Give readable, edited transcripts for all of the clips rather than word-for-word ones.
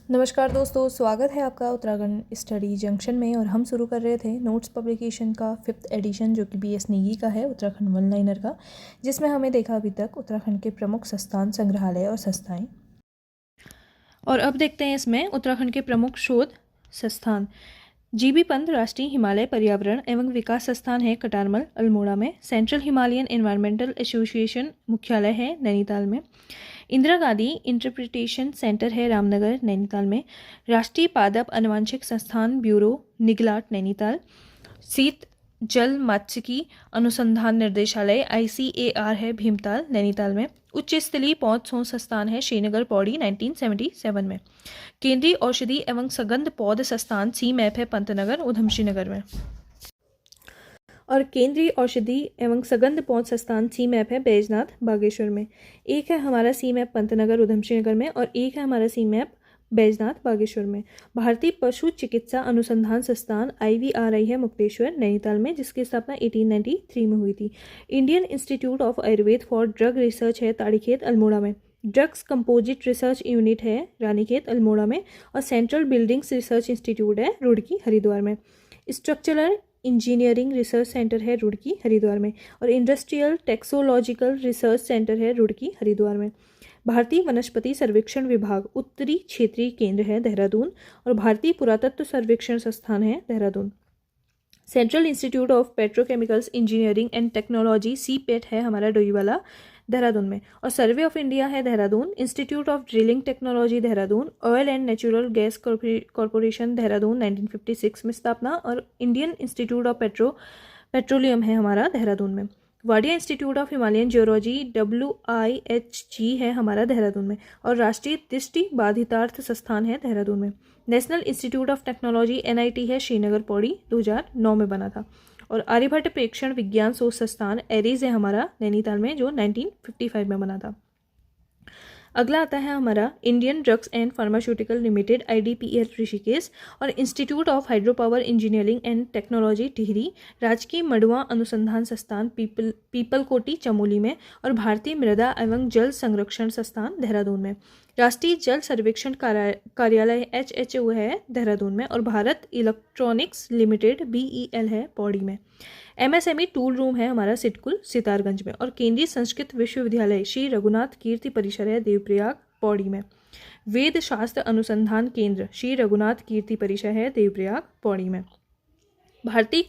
नमस्कार दोस्तों, स्वागत है आपका उत्तराखंड स्टडी जंक्शन में। और हम शुरू कर रहे थे नोट्स पब्लिकेशन का 5th एडिशन, जो कि BS नेगी का है, उत्तराखंड वन लाइनर का, जिसमें हमें देखा अभी तक उत्तराखंड के प्रमुख संस्थान, संग्रहालय और संस्थाएं। और अब देखते हैं इसमें उत्तराखंड के प्रमुख शोध संस्थान। GB पंत राष्ट्रीय हिमालय पर्यावरण एवं विकास संस्थान है कटारमल अल्मोड़ा में। सेंट्रल हिमालयन एनवायरमेंटल एसोसिएशन मुख्यालय है नैनीताल में। इंदिरा गांधी इंटरप्रिटेशन सेंटर है रामनगर नैनीताल में। राष्ट्रीय पादप अनुवांशिक संस्थान ब्यूरो निगलाट नैनीताल। शीत जल मात्स्यिकी अनुसंधान निर्देशालय ICAR है भीमताल नैनीताल में। उच्च स्तरीय पौध शोध संस्थान है श्रीनगर पौड़ी 1977 में। केंद्रीय औषधि एवं सगंध पौध संस्थान CMAP है पंतनगर उधमसिंह नगर में। और केंद्रीय औषधि एवं सगंध पौध संस्थान CMAP है बैजनाथ बागेश्वर में। एक है हमारा CMAP पंतनगर उधमसिंह नगर में और एक है हमारा CMAP बैजनाथ बागेश्वर में। भारतीय पशु चिकित्सा अनुसंधान संस्थान IVRI है मुक्तेश्वर नैनीताल में, जिसकी स्थापना 1893 में हुई थी। Indian institute of Ayurveda for drug research है ताड़ीखेत अल्मोड़ा में। ड्रग्स कंपोजिट रिसर्च यूनिट है रानीखेत अल्मोड़ा में। और सेंट्रल बिल्डिंग्स रिसर्च इंस्टीट्यूट है रुड़की हरिद्वार में। स्ट्रक्चरल इंजीनियरिंग रिसर्च सेंटर है रुड़की हरिद्वार में। और इंडस्ट्रियल टेक्सोलॉजिकल रिसर्च सेंटर है रुड़की हरिद्वार में। भारतीय वनस्पति सर्वेक्षण विभाग उत्तरी क्षेत्रीय केंद्र है देहरादून। और भारतीय पुरातत्व सर्वेक्षण संस्थान है Dehradun. Central institute of petrochemicals engineering and technology CPET है हमारा डोईवाला देहरादून में। और सर्वे ऑफ इंडिया है Dehradun. Institute of drilling technology Dehradun. Oil and natural gas corporation Dehradun 1956 में स्थापना। और इंडियन इंस्टीट्यूट ऑफ पेट्रोलियम है हमारा देहरादून में। Wadia institute of Himalayan geology WIHG है हमारा देहरादून में। और राष्ट्रीय दृष्टि बाधितार्थ संस्थान है देहरादून में। National institute of technology NIT है श्रीनगर पौड़ी 2009 में बना था। और आर्यभट्ट प्रेक्षण विज्ञान शोध संस्थान एरीज है हमारा नैनीताल में, जो 1955 में बना था। अगला आता है हमारा Indian drugs and pharmaceutical limited IDPL Rishikesh. और institute of hydro power engineering and technology Tehri. राजकीय मड़ुआ अनुसंधान संस्थान पीपलकोटी चमोली में। और भारतीय मृदा एवं जल संरक्षण संस्थान देहरादून में। राष्ट्रीय जल सर्वेक्षण कार्यालय HHO है देहरादून में। और भारत इलेक्ट्रॉनिक्स लिमिटेड BEL है पौड़ी में। MSME टूल रूम है हमारा सिटकुल सितारगंज में। और केंद्रीय संस्कृत विश्वविद्यालय श्री रघुनाथ कीर्ति परिसर है देवप्रयाग पौड़ी में। वेद शास्त्र अनुसंधान केंद्र श्री रघुनाथ कीर्ति परिसर है देवप्रयाग पौड़ी में। भारतीय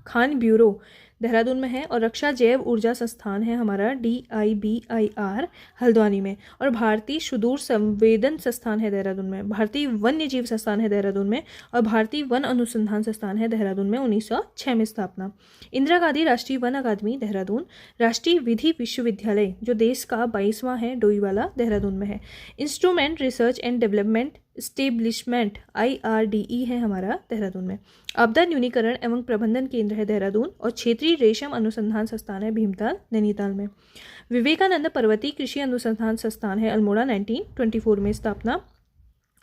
खान ब्यूरो देहरादून में है। और रक्षा जैव ऊर्जा संस्थान है हमारा DIBIR हल्द्वानी में। और भारतीय सुदूर संवेदन संस्थान है देहरादून में। भारतीय वन्य जीव संस्थान है देहरादून में। और भारतीय वन अनुसंधान संस्थान है देहरादून में, 1906 में स्थापना। इंदिरा गांधी राष्ट्रीय वन अकादमी देहरादून। राष्ट्रीय विधि विश्वविद्यालय, जो देश का 22वां है, डोईवाला देहरादून में है। Instrument research and development establishment IRDE है हमारा देहरादून में। आपदा न्यूनीकरण एवं प्रबंधन केंद्र है देहरादून। और क्षेत्रीय रेशम अनुसंधान संस्थान है भीमताल नैनीताल में। विवेकानंद पर्वतीय कृषि अनुसंधान संस्थान है अल्मोड़ा 1924 में स्थापना।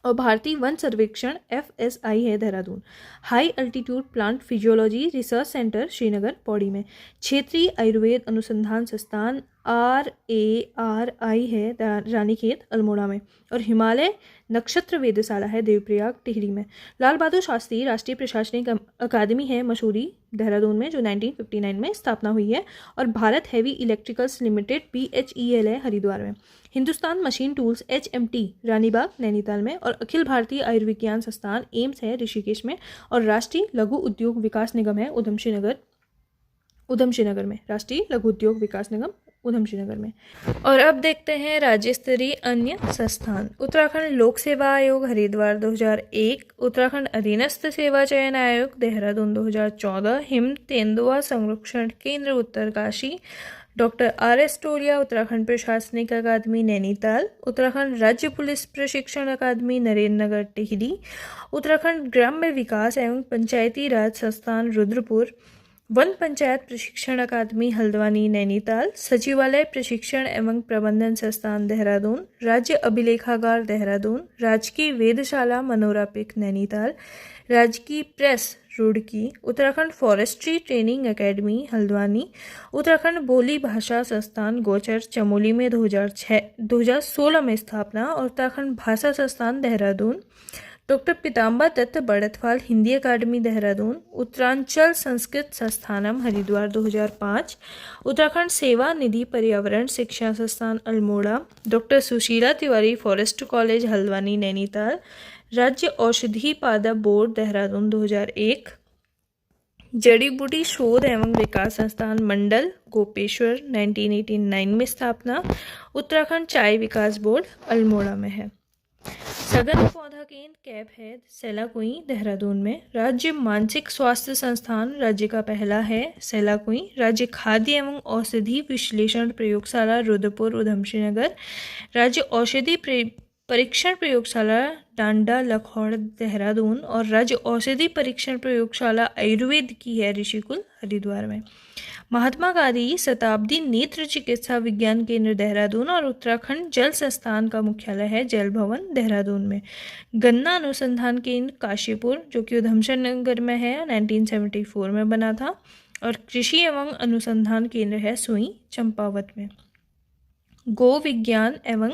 और भारतीय वन सर्वेक्षण FSI है Dehradun. High altitude plant physiology research centre Srinagar Pauri में। क्षेत्रीय आयुर्वेद अनुसंधान संस्थान RARI है रानीखेत अल्मोड़ा में। और हिमालय नक्षत्र वेधशाला है देवप्रयाग टिहरी में। लाल बहादुर शास्त्री राष्ट्रीय प्रशासनिक अकादमी है मसूरी देहरादून में, जो 1959 में स्थापना हुई है। और Bharat heavy electricals limited BHEL है हरिद्वार में। Hindustan machine tools HMT Ranibagh Nainital में। और अखिल भारतीय आयुर्विज्ञान संस्थान एम्स है ऋषिकेश में। और राष्ट्रीय लघु उद्योग विकास निगम है उधमसिंह नगर में। राष्ट्रीय लघु उद्योग विकास निगम उधमसिंह नगर में। और अब देखते हैं राज्य स्तरीय अन्य संस्थान। उत्तराखंड लोक सेवा आयोग हरिद्वार 2001। उत्तराखंड अधीनस्थ सेवा चयन आयोग देहरादून 2014। हिम तेंदुआ संरक्षण केंद्र उत्तरकाशी डॉक्टर RS टोलिया उत्तराखंड प्रशासनिक अकादमी नैनीताल। उत्तराखंड राज्य पुलिस प्रशिक्षण अकादमी नरेंद्रनगर टिहरी। उत्तराखंड ग्राम्य विकास एवं पंचायती राज संस्थान रुद्रपुर। वन पंचायत प्रशिक्षण अकादमी हल्द्वानी नैनीताल, सचिवालय प्रशिक्षण एवं प्रबंधन संस्थान देहरादून, राज्य अभिलेखागार देहरादून, राजकीय वेधशाला मनोरापिक नैनीताल, राजकीय press Roorkee, Uttarakhand forestry training academy Haldwani, Uttarakhand बोली भाषा संस्थान गोचर चमोली में 2016 में स्थापना, और उत्तराखंड भाषा संस्थान देहरादून, डॉक्टर पीताम्बर दत्त बड़थवाल हिंदी अकादमी देहरादून, उत्तरांचल संस्कृत संस्थानम हरिद्वार 2005, उत्तराखंड सेवा निधि पर्यावरण शिक्षा संस्थान Almora, doctor Sushila Tiwari forest college Haldwani Nainital, राज्य औषधि पादप बोर्ड देहरादून 2001, जड़ी बूटी शोध एवं विकास संस्थान मंडल गोपेश्वर 1989 में स्थापना, उत्तराखंड चाय विकास बोर्ड अल्मोड़ा में है। सघन पौधा केंद्र कैप है सेलाकुई देहरादून में, राज्य मानसिक स्वास्थ्य संस्थान राज्य का पहला है सेलाकुई, राज्य खाद्य एवं औषधि विश्लेषण प्रयोगशाला रुद्रपुर उधमसिंह, राज्य औषधि परीक्षण प्रयोगशाला डांडा लखौड़ देहरादून, और राज्य औषधि परीक्षण प्रयोगशाला आयुर्वेद की है ऋषिकुल हरिद्वार में। महात्मा गांधी शताब्दी नेत्र चिकित्सा विज्ञान केंद्र देहरादून, और उत्तराखंड जल संस्थान का मुख्यालय है जल भवन देहरादून में। गन्ना अनुसंधान केंद्र काशीपुर जो कि उधमसिंह नगर में है 1974 में बना था, और कृषि एवं अनुसंधान केंद्र है सुई चंपावत में। गो विज्ञान एवं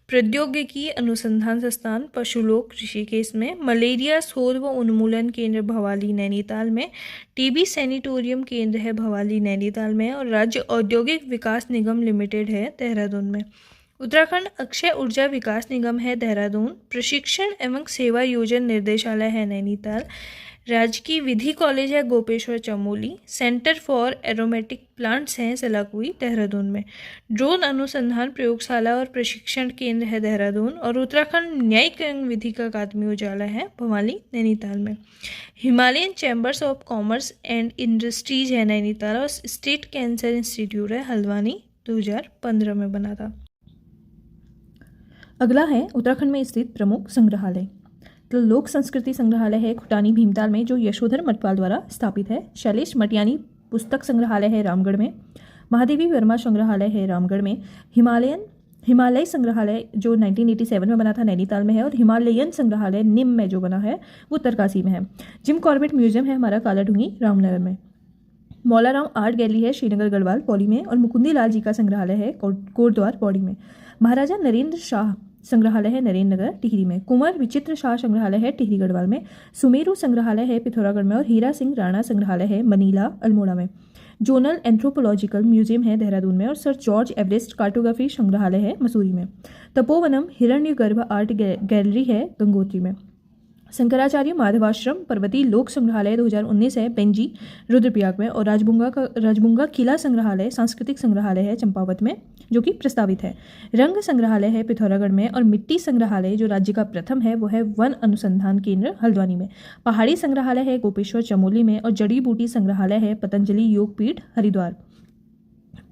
प्रौद्योगिकी अनुसंधान संस्थान पशुलोक ऋषिकेश में, मलेरिया शोध व उन्मूलन केंद्र भवाली नैनीताल में, टीबी सैनिटोरियम केंद्र है भवाली नैनीताल में, और राज्य औद्योगिक विकास निगम लिमिटेड है देहरादून में। उत्तराखंड अक्षय ऊर्जा विकास निगम है देहरादून, प्रशिक्षण एवं सेवा योजन निर्देशालय है नैनीताल, राजकीय विधि कॉलेज है Gopeshwar Chamoli, centre for aromatic plants हैं सेलाकुई देहरादून में, ड्रोन अनुसंधान प्रयोगशाला और प्रशिक्षण केंद्र है देहरादून, और उत्तराखंड न्यायिक एवं विधिक अकादमी उजाला है भवाली नैनीताल में। Himalayan chambers of commerce and industries है नैनीताल, और स्टेट कैंसर इंस्टीट्यूट है हल्द्वानी 2015 में बना था। अगला है उत्तराखंड में स्थित प्रमुख संग्रहालय। तो लोक संस्कृति संग्रहालय है खुटानी भीमताल में जो यशोधर मटवाल द्वारा स्थापित है। शैलेश मटियानी पुस्तक संग्रहालय है रामगढ़ में। महादेवी वर्मा संग्रहालय है रामगढ़ में। हिमालय संग्रहालय जो 1987 में बना था नैनीताल में है, और हिमालयन संग्रहालय निम में जो बना है वो उत्तरकाशी में है। जिम कॉर्बेट म्यूजियम है हमारा कालाढूंगी रामनगर में। मौलाराम आर्ट गैलरी है श्रीनगर गढ़वाल पौड़ी में, और मुकुंदी लाल जी का संग्रहालय है कोटद्वार पौड़ी में। महाराजा नरेंद्र शाह संग्रहालय है नरेंद्र नगर टिहरी में। कुंवर विचित्र शाह संग्रहालय है टिहरी गढ़वाल में। सुमेरु संग्रहालय है पिथौरागढ़ में, और हीरा सिंह राणा संग्रहालय है मनीला अल्मोड़ा में। जोनल एंथ्रोपोलॉजिकल म्यूजियम है देहरादून में, और सर जॉर्ज एवरेस्ट कार्टोग्राफी संग्रहालय है मसूरी में। तपोवनम हिरण्यगर्भ आर्ट गैलरी है गंगोत्री में। शंकराचार्य माधवाश्रम पर्वती लोक संग्रहालय 2019 है बेंजी रुद्रप्रयाग में, और राजबुंगा किला संग्रहालय सांस्कृतिक संग्रहालय है चंपावत में जो कि प्रस्तावित है। रंग संग्रहालय है पिथौरागढ़ में, और मिट्टी संग्रहालय जो राज्य का प्रथम है वो है वन अनुसंधान केंद्र हल्द्वानी में। पहाड़ी संग्रहालय है गोपेश्वर चमोली में, और जड़ी बूटी संग्रहालय है पतंजलि योगपीठ हरिद्वार।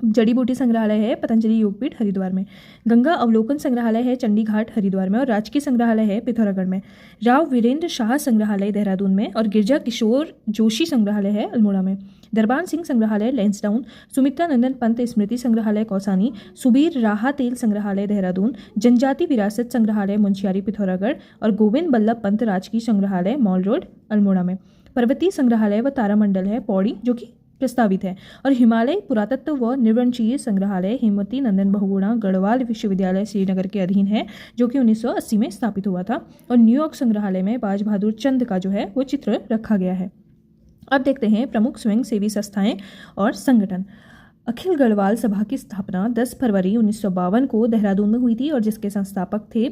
जड़ी बूटी संग्रहालय है पतंजलि योगपीठ हरिद्वार में। गंगा अवलोकन संग्रहालय है चंडीघाट हरिद्वार में, और राजकीय संग्रहालय है पिथौरागढ़ में। राव वीरेंद्र शाह संग्रहालय देहरादून में, और गिरजा किशोर जोशी संग्रहालय है अल्मोड़ा में। दरबान सिंह संग्रहालय लैंसडाउन। सुमित्रा नंदन पंत स्मृति संग्रहालय कौसानी। सुबीर राहा तेल संग्रहालय देहरादून। जनजाति विरासत संग्रहालय मुंशियारी पिथौरागढ़, और गोविंद बल्लभ पंत राजकीय संग्रहालय मॉल रोड अल्मोड़ा में। पर्वतीय संग्रहालय व तारामंडल है पौड़ी जो कि प्रस्तावित है, और हिमालय पुरातत्व व निर्वंशीय संग्रहालय हेमवती नंदन बहुगुणा गढ़वाल विश्वविद्यालय श्रीनगर के अधीन है जो कि 1980 में स्थापित हुआ था। और न्यूयॉर्क संग्रहालय में बाज बहादुर चंद का जो है वो चित्र रखा गया है। अब देखते हैं प्रमुख स्वयंसेवी संस्थाएं और संगठन। अखिल गढ़वाल सभा की स्थापना 10 फरवरी 1952 को देहरादून में हुई थी, और जिसके संस्थापक थे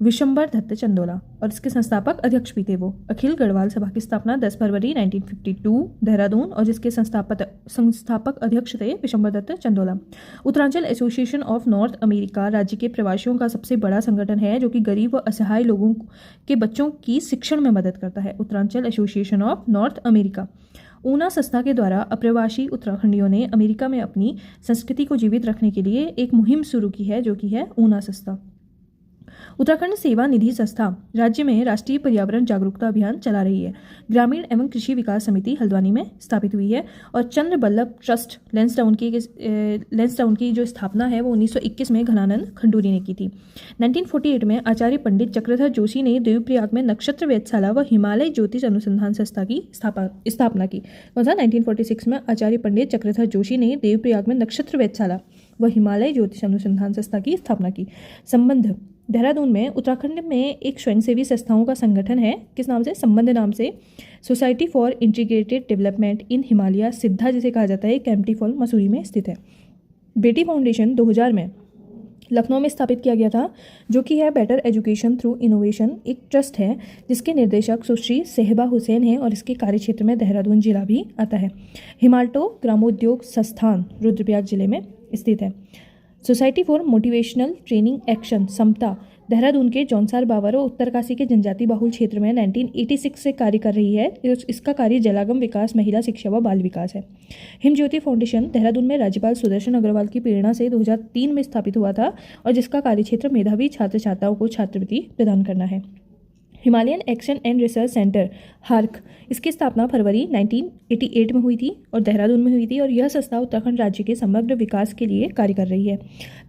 विशंबर दत्त चंदोला, और इसके संस्थापक अध्यक्ष भी थे वो। अखिल गढ़वाल सभा की स्थापना 10 फरवरी 1952 देहरादून, और जिसके संस्थापक अध्यक्ष थे Vishambar Datt Chandola. Uttaranchal association of North America राज्य के प्रवासियों का सबसे बड़ा संगठन है जो कि गरीब व असहाय लोगों के बच्चों की शिक्षण में मदद करता है। Uttaranchal association of North America. Una संस्था के द्वारा अप्रवासी उत्तराखंडियों ने अमेरिका में अपनी संस्कृति को जीवित रखने के लिए एक मुहिम शुरू की है जो कि है ऊना संस्था। उत्तराखंड सेवा निधि संस्था राज्य में राष्ट्रीय पर्यावरण जागरूकता अभियान चला रही है। ग्रामीण एवं कृषि विकास समिति हल्द्वानी में स्थापित हुई है और चंद्र बल्लभ ट्रस्ट लैंसडाउन की जो स्थापना है वो 1921 में घनानंद खंडूरी ने की थी। 1948 में आचार्य पंडित चक्रधर जोशी ने देवप्रयाग में नक्षत्र वेधशाला व हिमालय ज्योतिष अनुसंधान संस्था की स्थापना की। 1946 में आचार्य पंडित चक्रधर जोशी ने देवप्रयाग में नक्षत्र वेधशाला व हिमालय ज्योतिष अनुसंधान संस्था की स्थापना की। संबंध देहरादून में उत्तराखंड में एक स्वयंसेवी संस्थाओं का संगठन है, किस नाम से? संबंध नाम से। Society for integrated development in Himalaya, सिद्धा जिसे कहा जाता है, कैंपटी फॉल मसूरी में स्थित है। बेटी फाउंडेशन 2000 में लखनऊ में स्थापित किया गया था, जो कि है बेटर एजुकेशन थ्रू इनोवेशन, एक ट्रस्ट है जिसके निर्देशक सुश्री सेहबा हुसैन है और इसके कार्यक्षेत्र में देहरादून जिला भी आता है। हिमाल्टो ग्रामोद्योग संस्थान रुद्रप्रयाग जिले में स्थित है। Society for motivational training action, Samta, Dehradun के जौनसार बावर और उत्तरकाशी के जनजाति बाहुल क्षेत्र में 1986 से कार्य कर रही है। इसका कार्य जलागम विकास, महिला शिक्षा व बाल विकास है। हिमज्योति फाउंडेशन देहरादून में राज्यपाल सुदर्शन अग्रवाल की प्रेरणा से 2003 में स्थापित हुआ था और जिसका कार्यक्षेत्र मेधावी छात्र छात्राओं को छात्रवृत्ति प्रदान करना है। Himalayan action and research centre hark, इसकी स्थापना फरवरी 1988 में हुई थी और देहरादून में हुई थी और यह संस्था उत्तराखंड राज्य के समग्र विकास के लिए कार्य कर रही है।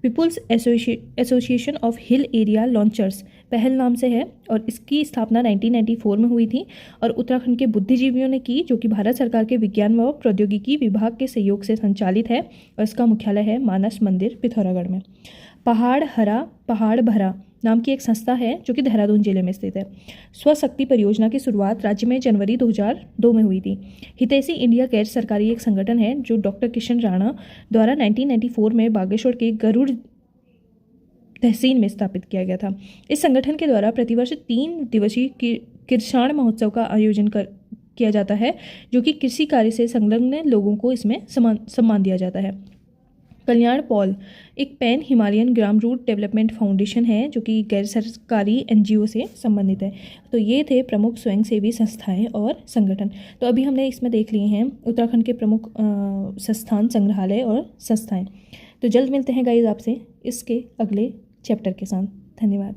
People's association of hill area launchers पहल नाम से है और इसकी स्थापना 1994 में हुई थी और उत्तराखंड के बुद्धिजीवियों ने की, जो कि भारत सरकार के विज्ञान व प्रौद्योगिकी विभाग के सहयोग से संचालित है और इसका मुख्यालय है मानस मंदिर पिथौरागढ़ में। पहाड़ हरा पहाड़ भरा नाम की एक संस्था है जो कि देहरादून जिले में स्थित है। स्वशक्ति परियोजना की शुरुआत राज्य में जनवरी 2002 में हुई थी। हितैषी इंडिया गैर सरकारी एक संगठन है जो डॉक्टर किशन राणा द्वारा 1994 में बागेश्वर के गरुड़ तहसील में स्थापित किया गया था। इस संगठन के द्वारा प्रतिवर्ष 3 दिवसीय किरसाण महोत्सव का आयोजन किया जाता है, जो कि कृषि कार्य से संलग्न लोगों को इसमें सम्मान दिया जाता है। कल्याण पॉल एक पैन हिमालयन ग्राम रूट डेवलपमेंट फाउंडेशन है जो कि गैर सरकारी NGO से संबंधित है। तो ये थे प्रमुख स्वयंसेवी संस्थाएं और संगठन। तो अभी हमने इसमें देख लिए हैं उत्तराखंड के प्रमुख संस्थान, संग्रहालय और संस्थाएं। तो जल्द मिलते हैं गाइस आपसे इसके अगले चैप्टर के साथ। धन्यवाद।